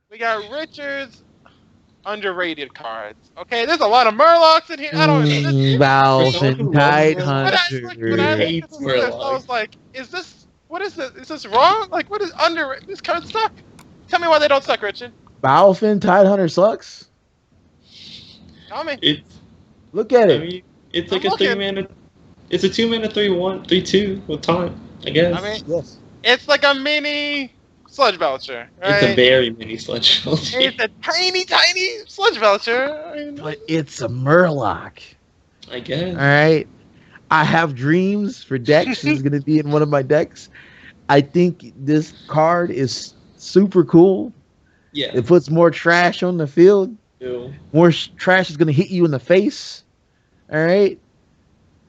We got Richard's underrated cards. Okay, there's a lot of Murlocs in here. I don't. For Valve someone and who loves Tide Murlocs, When I who Hunter. looked at hates this list, I was Murlocs. like, "Is this what is this? Is this wrong? Like, what is under this card suck? Tell me why they don't suck, Richard. Valve and Tide Hunter sucks. Tell me. It's, Look at I it. mean, it's I'm like a three looking. mana. It's a 2 mana 3/1, 3/2 with taunt. I I mean, guess Yes. it's like a mini Sludge Belcher, it's a right? very mini sledge. It's a tiny, tiny Sludge Belcher. But it's a Murloc. I All guess. right. I have dreams for decks. This is going to be in one of my decks. I think this card is super cool. Yeah. It puts more trash on the field. Ew. More trash is going to hit you in the face. All right.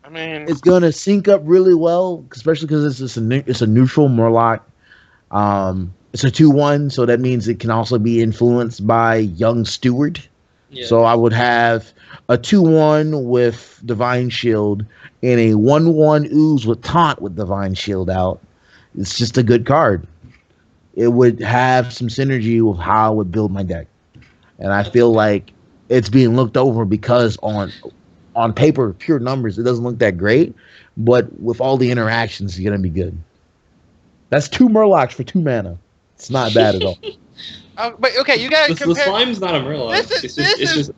I mean, It's going to sync up really well, especially because it's a neutral Murloc. It's a 2/1, so that means it can also be influenced by Young Steward. Yeah. So I would have a 2/1 with Divine Shield and a 1/1 ooze with taunt with Divine Shield out. It's just a good card. It would have some synergy with how I would build my deck. And I feel like it's being looked over because on paper, pure numbers, it doesn't look that great. But with all the interactions, it's gonna be good. That's 2 Murlocs for 2 mana. It's not bad at all. but okay, you gotta The compare. slime's not a Murloc. Wait,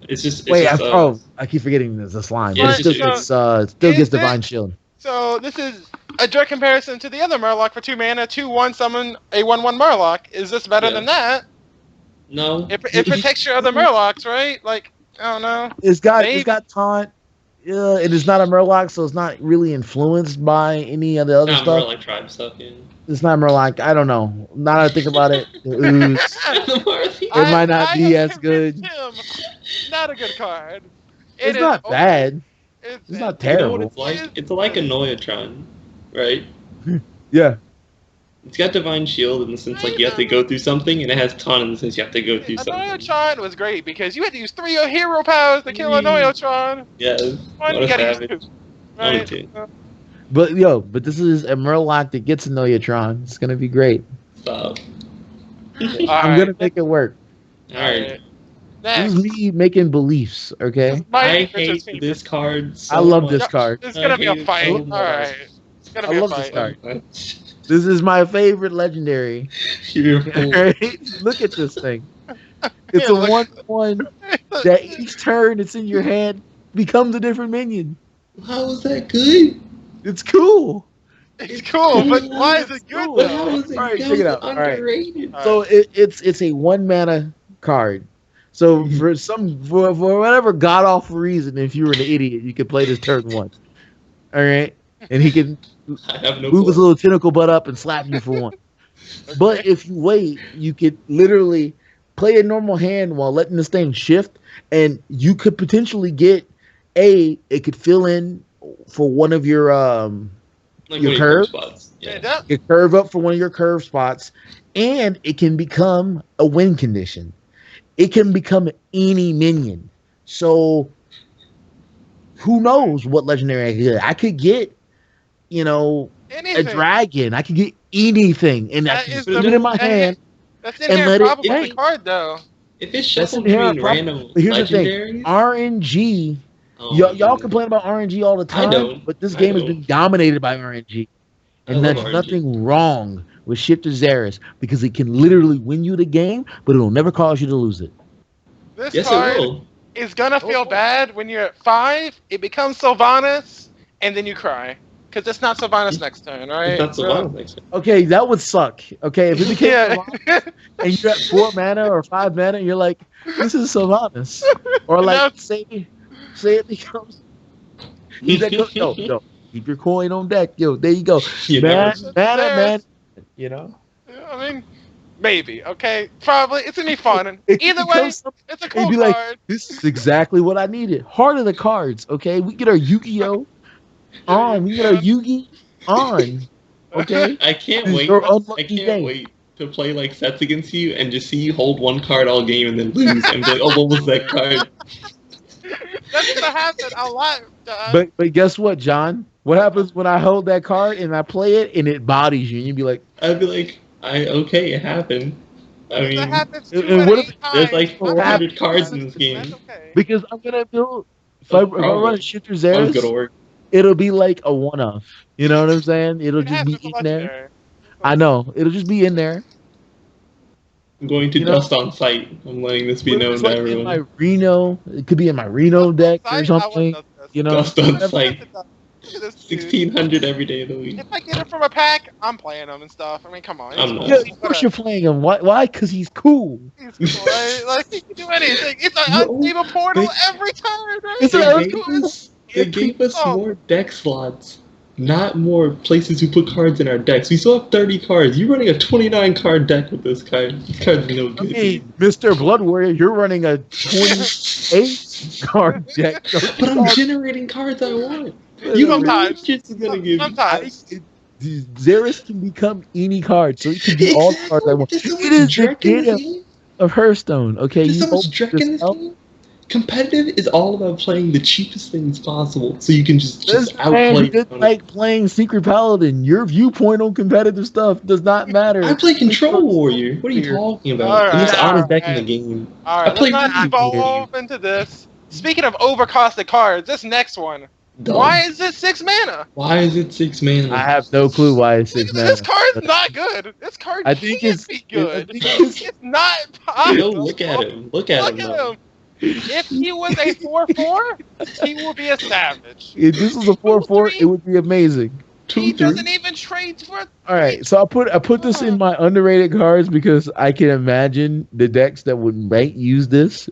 It's I keep forgetting there's a slime. Yeah, But it's it still gets Divine Shield. So this is a direct comparison to the other Murloc for 2 mana, 2/1 summon a 1/1 Murloc. Is this better Yeah. than that? no. It protects your other Murlocs, right? Like, I don't know. It's Maybe. got taunt. It is not a Murloc, so it's not really influenced by any of the other Not stuff. Murloc tribe stuff. Yeah. It's not Murloc. I don't know. Now that I think about it, the ooze, it might not be have as good. convinced him. Not a good card. It's not bad. It's not You know what terrible. it's like? It's like a Noyatron, right? Yeah. It's got Divine Shield in the sense like you have to go through something, and it has taunt in the sense you have to go through something. Noyatron was great because you had to use 3 hero powers to kill a Noyatron. Yes. One, What you a gotta use savage. 2. Only Right? 2. But this is a Murloc that gets a Noyatron. It's gonna be great. Stop. I'm gonna make it work. Alright. This Next. is me making beliefs, okay? I hate this card so I love this much. card. It's gonna be I a hate it fight. so All much. right. It's gonna I be a love this fight. card. So much. This is my favorite legendary. You're a fool. Right? Look at this thing. It's a 1/1 that each turn it's in your hand becomes a different minion. How is that good? It's cool. It's cool, but why is it good Cool. But how though? is it Alright, how check is it out. Alright. underrated? So it's a 1 mana card. So for whatever god awful reason, if you were an idiot, you could play this turn 1. All right, and he can I have no move his clue. little tentacle butt up and slap you for 1. But if you wait, you could literally play a normal hand while letting this thing shift, and you could potentially get it could fill in for one of your Like your one of curve. spots. Yeah. Yeah. it curve up for one of your curve spots, and it can become a win condition. It can become any minion. So who knows what legendary I could get? I could get, a Anything. dragon. I could get anything, and I That can is put it in my hand. That's and inherent let it problem with paint. the card, though. If it's That's shuffled inherent between problem. random But here's the thing: legendaries, RNG. oh, Y'all complain about RNG all the time, don't. but this I game has don't. been dominated by RNG, I and love that's RNG. nothing wrong with Shifter Zaris because it can literally win you the game, but it'll never cause you to lose it. This Yes, card it will. is gonna feel bad when you're at 5. It becomes Sylvanas, and then you cry because it's not Sylvanas next turn, right? It's not so So- wild next time. Okay, that would suck. Okay, if it became Yeah. Sylvanas and you're at 4 mana or 5 mana, you're like, this is Sylvanas. Or like, say it becomes. No. Keep your coin on deck. Yo, there you go. You Man, never- man. You know? I mean, maybe. Okay, probably. It's gonna be fun. It Either way, becomes something- it's a it'd cool be like, card. this is exactly what I needed. Heart of the cards, okay? We get our Yu-Gi-Oh! On. We get our Yu-Gi on. Okay? I can't It's wait. your I unlucky can't day. wait to play like sets against you and just see you hold one card all game and then lose and be like, oh, what was that card? That's gonna happen a lot. John. But guess what, John? What happens when I hold that card and I play it and it bodies you and you be like, I'd be like, okay, it happened. I If that mean, happens and 2 out of what if 8 there's times, like 400 cards in this game. that's okay. because I'm gonna build if Oh, I run probably. Shifter One's gonna Zeris, work. it'll be like a one-off. You know what I'm saying? It'll It just has be it's a in there. legendary. I know. It'll just be in there. I'm going to You know, dust on sight. I'm letting this be what if known it's to like in everyone. my Reno? It could be in my Reno deck or I want something. those. You know, Dust on whatever. sight. Look at this dude. 1600 every day of the week. If I get it from a pack, I'm playing them and stuff. I mean, come on. He's I'm cool. not. Yeah, of course you're playing him. Why? Why? Because he's cool. He's cool, right? Like, he can do anything. It's an No, unstable portal they- every time, right? It's They an gave uncool. us they gave us Oh. more deck slots, not more places to put cards in our decks. We still have 30 cards. You're running a 29 card deck with this card. This card's no I good. mean, Mr. Blood Warrior, you're running a 28 card deck. But I'm generating cards I want. You You know Sometimes. what is gonna give me? Sometimes. Zeris can become any card, so he can do all the cards I want. There's so It much is the Drek in game this game. of Hearthstone. Okay, There's you so much hope Drek in this yourself. game. Competitive is all about playing the cheapest things possible, so you can just This man outplay. who didn't like playing Secret Paladin. Your viewpoint on competitive stuff does not matter. I play Control Warrior. What are you talking about? Alright, the most honest deck in alright. the game. All right, I play let's not evolve into this. Speaking of overcosted cards, this next one. Dumb. Why is it 6 mana? Why is it 6 mana? I have no clue why it's 6 mana. This card's not good. This card I think can't it's- be good. I think it's- It's not Yo, possible. look at him. Look at Look him. at though. him. If he was a 4/4, he will be a savage. If this was a 4/4, it would be amazing. He 2-3. doesn't even trade for. All right, so I put this in my underrated cards because I can imagine the decks that might use this,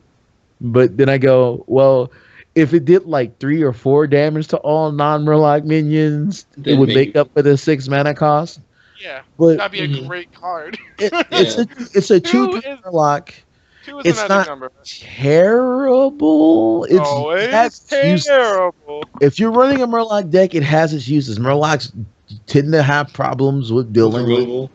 but then I go, well, if it did like 3 or 4 damage to all non-Murloc minions, it Then would maybe. make up for the 6 mana cost. Yeah, But that'd be a Mhm. great card. it's a 2 is- Murloc. 2 is It's a magic not number. Terrible. Oh, it has it's uses. terrible. If you're running a Murloc deck, it has its uses. Murlocs tend to have problems with dealing with Removal.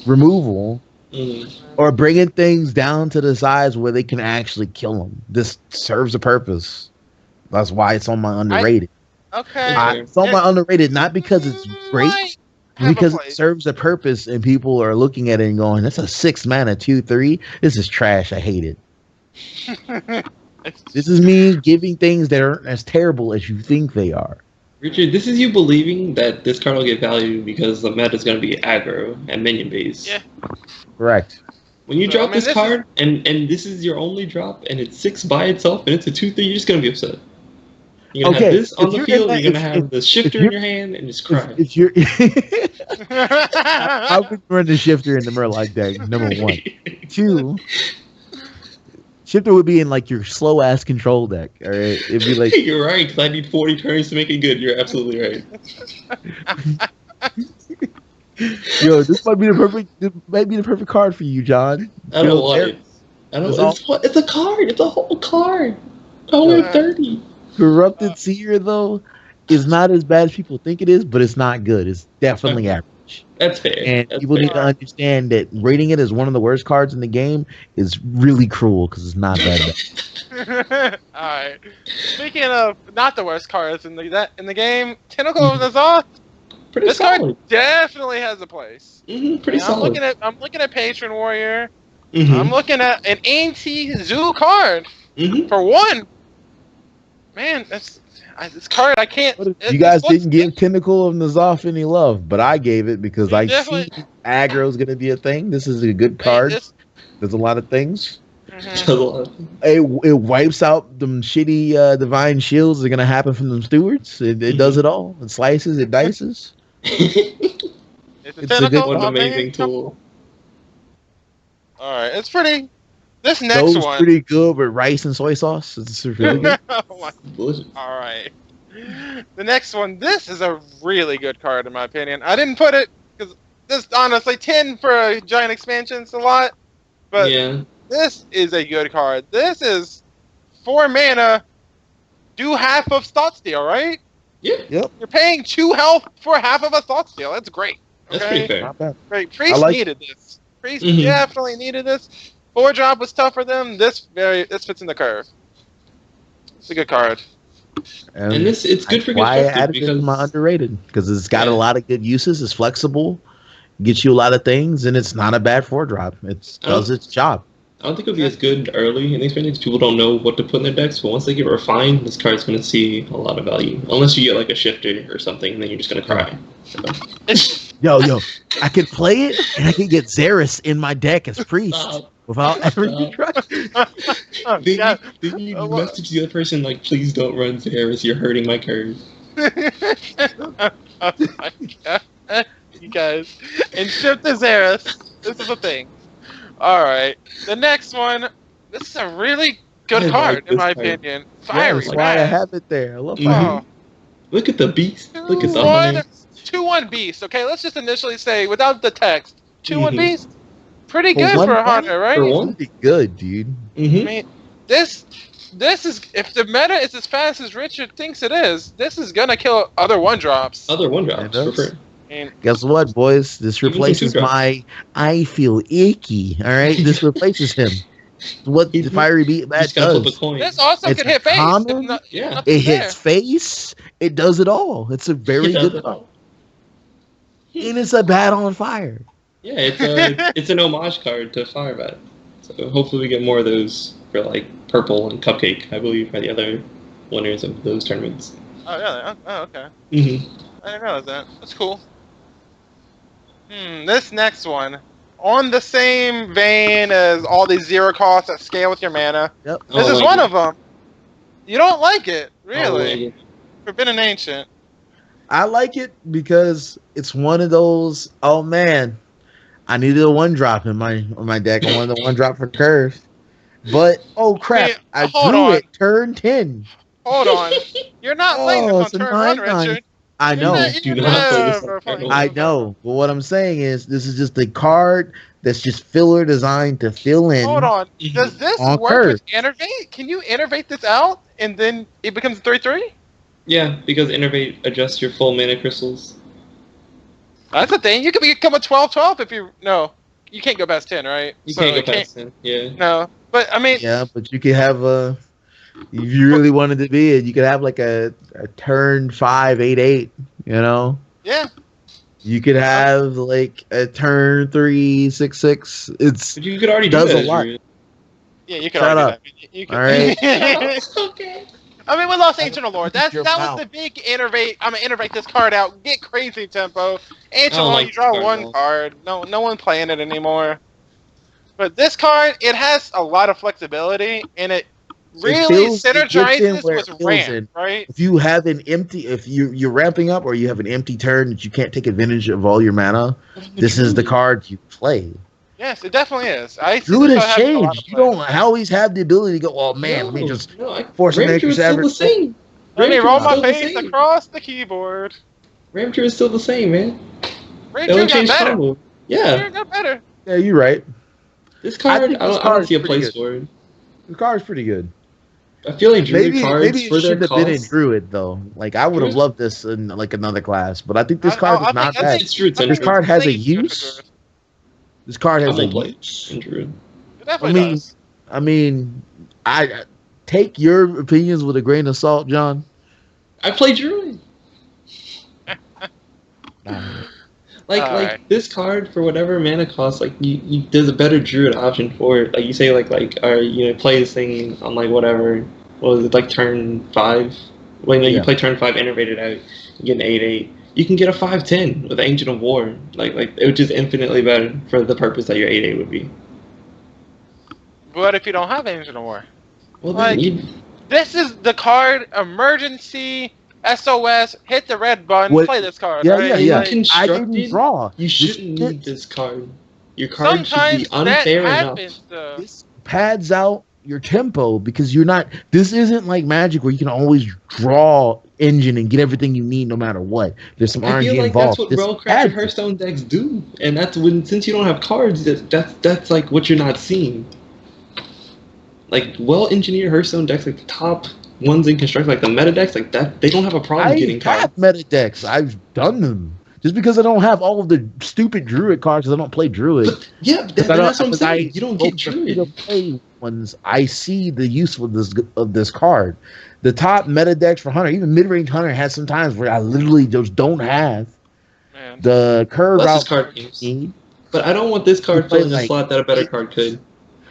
removal Mhm. or bringing things down to the size where they can actually kill them. This serves a purpose. That's why it's on my underrated. Okay. It's on my underrated, not because it's great, Might have a because it place. serves a purpose, and people are looking at it and going, "That's a 6 mana 2/3. This is trash. I hate it." This is me giving things that aren't as terrible as you think they are. Richard, this is you believing that this card will get value because the meta is going to be aggro and minion based. Yeah. Correct. When you So, drop I mean, this this card and this is your only drop and it's 6 by itself and it's a 2/3, you're just going to be upset. You're going to Okay, have this on if the you're field, in that- you're going to if- have the shifter you're- in your hand and just cry. If you're, I would run the shifter in the Murloc deck. Number 1, 2. Shifter would be in like your slow ass control deck. All right, it'd be like You're right, because I need 40 turns to make it good. You're absolutely right. yo, this might be the perfect card for you, John. I don't want it. It's It's a card. It's a whole card. I only have 30. Corrupted Seer though is not as bad as people think it is, but it's not good. It's definitely average. That's fair. And That's people fair. need to understand that rating it as one of the worst cards in the game is really cruel because it's not that bad. Alright. Speaking of not the worst cards in the game, Tentacle of Nazar, Pretty this solid. card definitely has a place. Pretty And solid. I'm looking at Patron Warrior. Mhm. I'm looking at an anti-zoo card Mhm. for 1. Man, this card I can't. You guys didn't give Tentacle of Nazaf any love, but I gave it because You I definitely- see aggro is going to be a thing. This is a good card. There's a lot of things. It wipes out them shitty divine shields that are going to happen from them stewards. It does it all. It slices, it dices. It's a a tentacle. good- What an I mean, amazing tool. All right, it's pretty. This next Those one. pretty good with rice and soy sauce. It's really good. Oh my- Delicious. all right. The next one. This is a really good card in my opinion. I didn't put it because this honestly 10 for a giant expansion is a lot, but Yeah. this is a good card. This is 4 mana. Do half of Thought Steal, right? Yeah. You're paying 2 health for half of a Thought Steal. That's great. That's Okay? pretty fair. Not bad. Great. Priest like- needed this. Priest Mhm. definitely needed this. 4-drop was tough for them. This fits in the curve. It's a good card. And it's good for why I constructed added it to my because underrated because it's got a lot of good uses. It's flexible. gets you a lot of things, and it's not a bad 4-drop. It does its job. I don't think it'll be as good early in the expansions. People don't know what to put in their decks, but once they get refined, this card's going to see a lot of value. Unless you get like a shifter or something, and then you're just going to cry. So. Yo, I could play it, and I could get Xeris in my deck as priest without ever trying. Then you message the other person like, please don't run Xeris, you're hurting my curve. Oh my God. You guys. And ship the Xeris. This is the thing. Alright. The next one. This is a really good card, in my opinion. Fiery That's why I have it there. I love Fire. Look at the beast. Look at the 2-1 beast. Okay, let's just initially say, without the text, 2-1 beast? Pretty good for a hunter, right? Pretty good, dude. I mean, this is, if the meta is as fast as Richard thinks it is, this is gonna kill other 1-drops. Other 1-drops, for sure. Guess what, boys? This replaces my I feel icky. All right, this replaces him. What the fiery beat that does. This also can hit face. It hits face. It does it all. It's a very good card. And it's a bat on fire. Yeah, it's an homage card to Firebat. So hopefully we get more of those for like Purple and Cupcake, I believe, are the other winners of those tournaments. Oh yeah. Oh okay. I didn't realize that. That's cool. This next one, on the same vein as all these 0 costs that scale with your mana. Yep. This is one of them. You don't like it, really? Forbidden Ancient. I like it because it's one of those. Oh man, I needed a 1-drop in my deck. I wanted a 1-drop for curve, but oh crap, I drew it turn 10. Hold on, you're not playing this on turn 1, Richard. I know. I know. But what I'm saying is, this is just a card that's just filler designed to fill in. Hold on. Does this work with Innervate? Can you Innervate this out and then it becomes 3/3? Yeah, because Innervate adjusts your full mana crystals. That's the thing. You could become a 12/12 if you. No. You can't go past 10, right? You can't go past 10, yeah. No. But, I mean. Yeah, but you could have a. If you really wanted to be it, you could have like a turn 5 8/8, you know? Yeah. You could have like a turn 3 6/6. But you could already do that. A lot. Yeah, you could already do that. You could. All right. Okay. I mean, we lost Ancient Lord. That was the big Innervate. I'm gonna Innervate this card out. Get crazy tempo. Ancient Lord, you draw 1 card. No one playing it anymore. But this card, it has a lot of flexibility, and it really synergizes with ramp, right? If you have an empty, if you're ramping up or you have an empty turn that you can't take advantage of all your mana, this is the card you play. Yes, it definitely is. Druid has changed. You don't always have the ability to go, oh man, let me just force an extra same. Let me roll my face across the keyboard. Ramture is still the same, man. Ramture got better. Yeah. Got better. Yeah, you're right. This card, I don't see a place for it. The card's pretty good. I feel like Druid cards maybe for it their should have been in Druid though. Like I would have loved this in like another class, but I think this card is not bad. This card has a use. This card has a use. It definitely does. I mean, I take your opinions with a grain of salt, John. I play Druid. Like this card for whatever mana cost, like you there's a better Druid option for it. Like you say play this thing on like whatever. What was it, like turn 5? You play turn 5, Innervate it out, you get an 8/8. You can get a 5/10 with Ancient of War. Like it was just infinitely better for the purpose that your 8/8 would be. What if you don't have Ancient of War? Well, this is the card emergency. SOS, hit the red button, play this card. Yeah, right? yeah. I didn't draw. You shouldn't need this card. Your card should be unfair enough. This pads out your tempo because you're not. This isn't like Magic where you can always draw engine and get everything you need no matter what. There's some RNG involved. That's what well-crafted Hearthstone decks do, and that's since you don't have cards, that's like what you're not seeing. Like well-engineered Hearthstone decks, like the top ones in construct, like the meta decks, like that, they don't have a problem getting cards. I have meta decks. I've done them. Just because I don't have all of the stupid Druid cards, because I don't play Druid. But, yeah, that's what I'm saying. You don't get Druid. Play ones. I see the use of this card. The top meta decks for Hunter, even mid-range Hunter, has some times where I literally just don't have The curve Plus out this card games. But I don't want this card filling a slot that a better card could.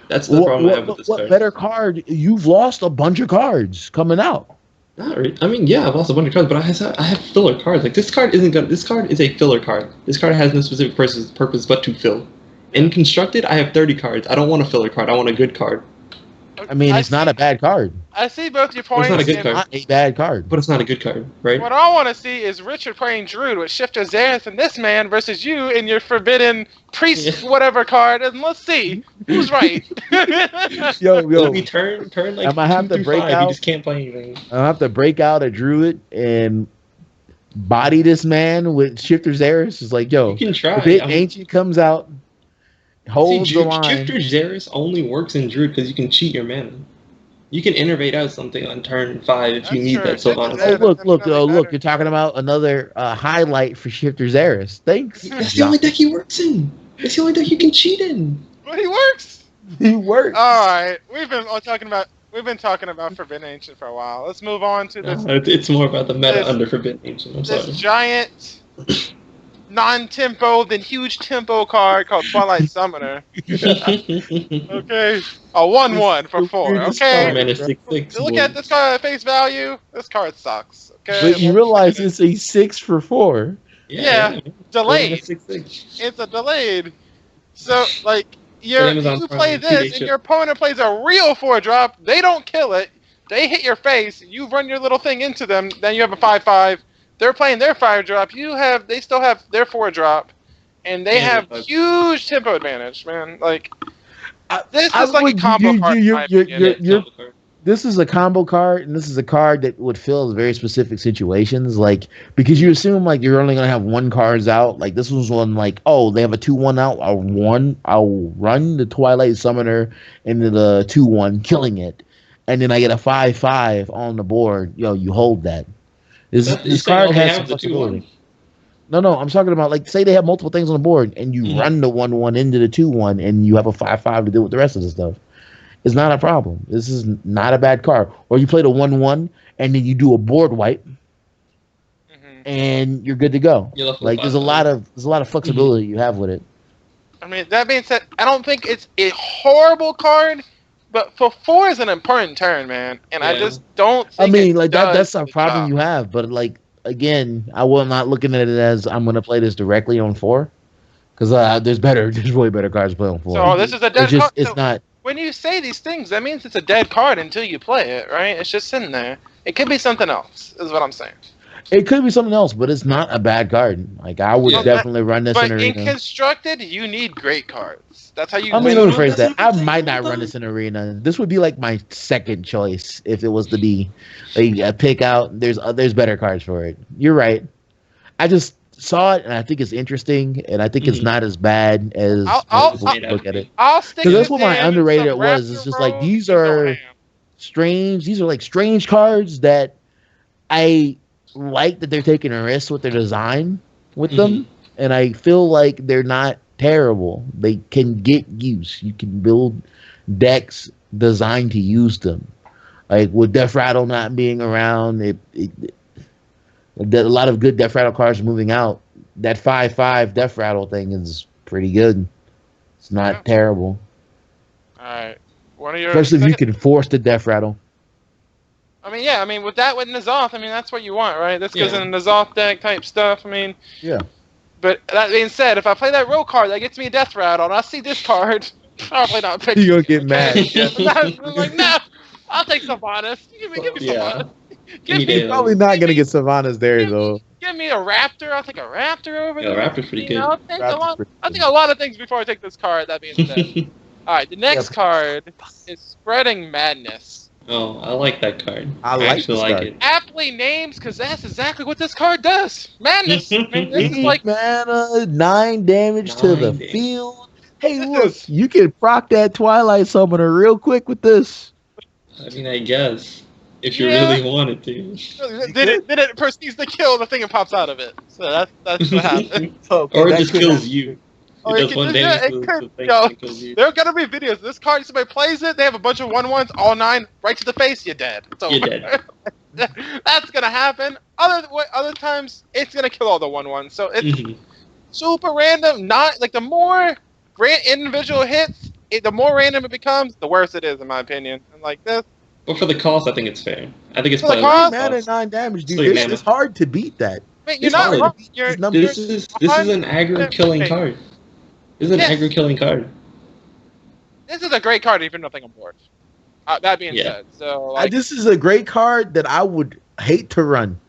That's the problem I have with this card. What better card? You've lost a bunch of cards coming out. Not really. I mean, yeah, I've lost a bunch of cards, but I have filler cards. Like this card isn't gonna. This card is a filler card. This card has no specific purpose but to fill. In constructed, I have 30 cards. I don't want a filler card. I want a good card. I mean, it's not a bad card. I see both your points. It's not a good card. Not a bad card. But it's not a good card, right? What I want to see is Richard playing Druid with Shifter Xerath and this man versus you and your Forbidden Priest whatever card, and let's see who's right. yo. Let me turn like I might have to break 5. out. You just can't play anything. I'll have to break out a Druid and body this man with Shifter Xerath. It's like, yo, you can try. If Ancient comes out, holds the line. Shifter Xerath only works in Druid because you can cheat your mana. You can innervate out something on turn 5 if you need that Sylvanas. Oh, look! You're talking about another highlight for Shifter Xerath. Thanks. That's the only deck he works in. It's the only deck you can cheat in. But he works. He works. All right, we've been talking about Forbidden Ancient for a while. Let's move on to this. It's more about the meta under Forbidden Ancient. I'm sorry. This giant, non-tempo, then huge tempo card called Twilight Summoner. Okay, a 1/1 for 4. Okay, look at this card at face value. This card sucks. Okay, but you realize it's a 6 for 4. Yeah, delayed. It's a delayed. So like you play this, and your opponent plays a real 4-drop. They don't kill it. They hit your face. You run your little thing into them. Then you have a 5/5. They're playing their 5-drop. They still have their 4-drop, and they have huge tempo advantage, man. Like this is like a combo card. This is a combo card, and this is a card that would fill very specific situations. Like because you assume like you're only gonna have one cards out. Like this was one like, oh, they have a 2/1 out. I'll run the Twilight Summoner into the 2/1, killing it, and then I get a 5/5 on the board. Yo, you hold that. This card has some flexibility. No, I'm talking about like say they have multiple things on the board and you run the 1/1 into the 2/1 and you have a 5/5 to deal with the rest of the stuff. It's not a problem. This is not a bad card. Or you play the 1/1 and then you do a board wipe and you're good to go. Like there's a lot of flexibility you have with it. I mean, that being said, I don't think it's a horrible card. But for 4 is an important turn, man, and I just don't think I mean, like that's a problem you have, but like again, I will not looking at it as I'm going to play this directly on 4 because there's way better cards to play on 4. So this is a dead card. It's not. When you say these things, that means it's a dead card until you play it, right? It's just sitting there. It could be something else, is what I'm saying. It could be something else, but it's not a bad card. Like I would definitely run this in arena. But in constructed, you need great cards. That's how you. I'm gonna rephrase that. I might not run this in arena. This would be like my second choice if it was to be a pick out. There's better cards for it. You're right. I just saw it and I think it's interesting and I think it's not as bad as people look at it. I'll stick because that's what my underrated was. It's just like these are strange. These are like strange cards that I like that they're taking a risk with their design with them, and I feel like they're not terrible. They can get use. You can build decks designed to use them. Like with Death Rattle not being around, a lot of good Death Rattle cards moving out. That 5/5 Death Rattle thing is pretty good. It's not terrible. All right, especially if you can force the Death Rattle. I mean, with N'Zoth, that's what you want, right? This goes in the N'Zoth deck type stuff. Yeah. But that being said, if I play that roll card that gets me a Death Rattle, and I see this card, probably not picking. You're gonna get mad. I'm like, no, I'll take Sylvanas. Give me Sylvanas. You're probably not gonna get Sylvanas there though. Give me a Raptor. I'll take a Raptor over there. Yeah, Raptor's pretty good. I'll take a lot of things before I take this card. That being said, all right, the next card is Spreading Madness. Oh, I like that card. I actually like it. Aptly named because that's exactly what this card does. Madness. This is like mana, 9 damage to the field. Hey, look, you can proc that Twilight Summoner real quick with this. I guess if you really wanted to. Then it proceeds to kill the thing and pops out of it. So that's what happens. Or it just kills you. There are gonna be videos. This card, somebody plays it, they have a bunch of 1/1s, all 9, right to the face, you're dead. You're dead. That's gonna happen. Other times, it's gonna kill all the 1/1s. So super random. Not like the more individual hits, the more random it becomes, the worse it is, in my opinion. And like this. But for the cost, I think it's fair. I think it's for the cost. 3 mana, 9 damage, dude. It's hard to beat that. I mean, you're not wrong. This is an aggro killing card. This is an aggro killing card. This is a great card, even nothing on board. That being said, so like, this is a great card that I would hate to run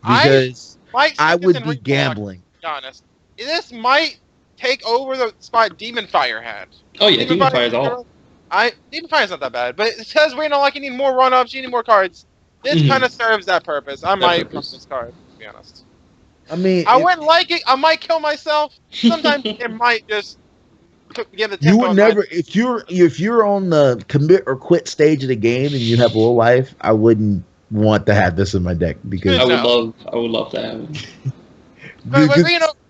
because I would be gambling. To be honest, this might take over the spot Demon Fire had. Oh yeah, Demon Fire is all. Demon Fire's not that bad, but because we know like you need more run-ups, you need more cards. This kind of serves that purpose. I might run this card, to be honest. I mean, I wouldn't like it. I might kill myself. Sometimes it might just give the. You would never if you're on the commit or quit stage of the game and you have low life. I wouldn't want to have this in my deck because I would love to have it. But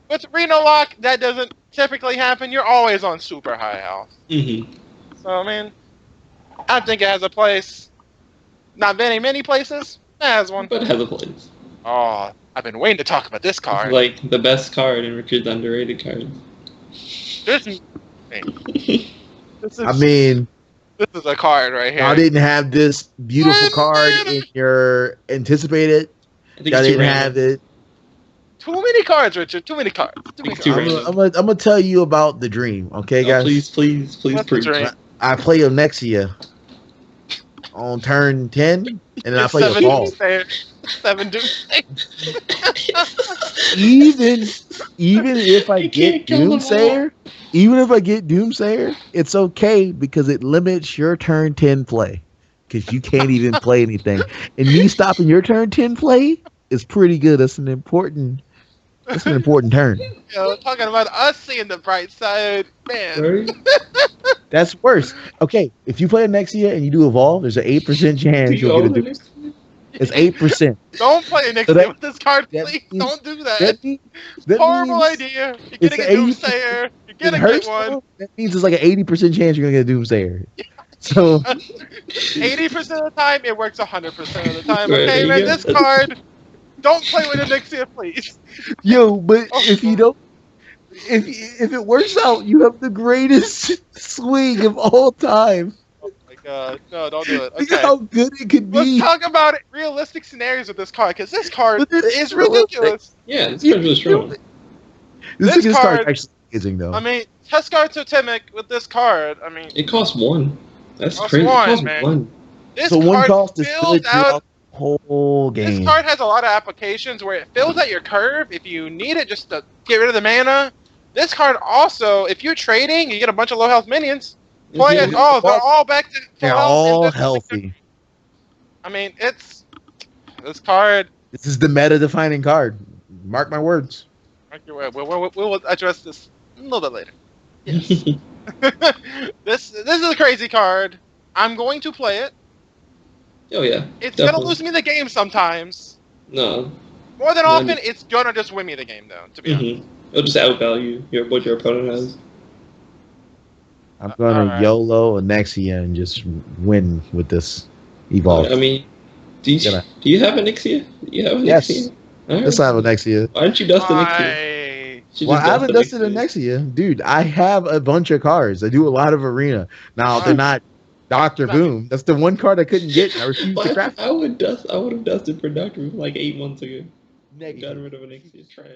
with Reno Lock, that doesn't typically happen. You're always on super high health. So I mean, I think it has a place. Not many places. It has one. But it has a place. Oh, I've been waiting to talk about this card. It's like the best card and Richard's underrated card. This is a card right here. I didn't have this beautiful card in your anticipated. I didn't have it. Too many cards, Richard. Too many cards. I'm gonna tell you about the dream, okay, guys? Please, preach. I play Onexia on turn 10, and then I play Evolve. 7 Doomsayer. even if I get Doomsayer, it's okay because it limits your turn 10 play because you can't even play anything. And me stopping your turn 10 play is pretty good. That's an important turn. Talking about us seeing the bright side, man. That's worse. Okay, if you play Onexia and you do Evolve, there's an 8% chance you'll get a Doomsayer. It's 8%. Don't play Onexia with this card, please. Don't do that. Horrible idea. You're gonna get Doomsayer. You're gonna get one. That means it's like an 80% chance you're gonna get a Doomsayer. So 80% of the time, it works 100% of the time. Okay, man. This card. Don't play with Onexia, please. Yo, but if you don't, if it works out, you have the greatest swing of all time. Oh my god, no, don't do it. Okay. Look how good it could be. Let's talk about realistic scenarios with this card, because this card is ridiculous. Yeah, this card is strong. This card is actually amazing, though. I mean, test card totemic with this card. I mean, it costs 1. That's crazy. It costs man. 1. This so card one cost is fills out. Whole game. This card has a lot of applications where it fills out your curve if you need it just to get rid of the mana. This card also, if you're trading, you get a bunch of low health minions. Play it. Oh, they're all back to full They're health all healthy. I mean, it's this card. This is the meta defining card. Mark my words. Mark your word. We'll address this a little bit later. Yes. This is a crazy card. I'm going to play it. Oh yeah. It's gonna lose me the game sometimes. No. More than often, it's gonna just win me the game, though. To be honest, it'll just outvalue what your opponent has. I'm gonna YOLO Onexia and just win with this Evolve. I mean, do you have Onexia? Yes. Let's have Onexia. Why didn't you dust Onexia? Well, I haven't dusted Onexia, dude. I have a bunch of cards. I do a lot of arena. Now they're not Dr. Boom. That's the one card I couldn't get. I refused to craft. I would have dusted for Dr. Boom like 8 months ago. Got rid of Onexia. Trash.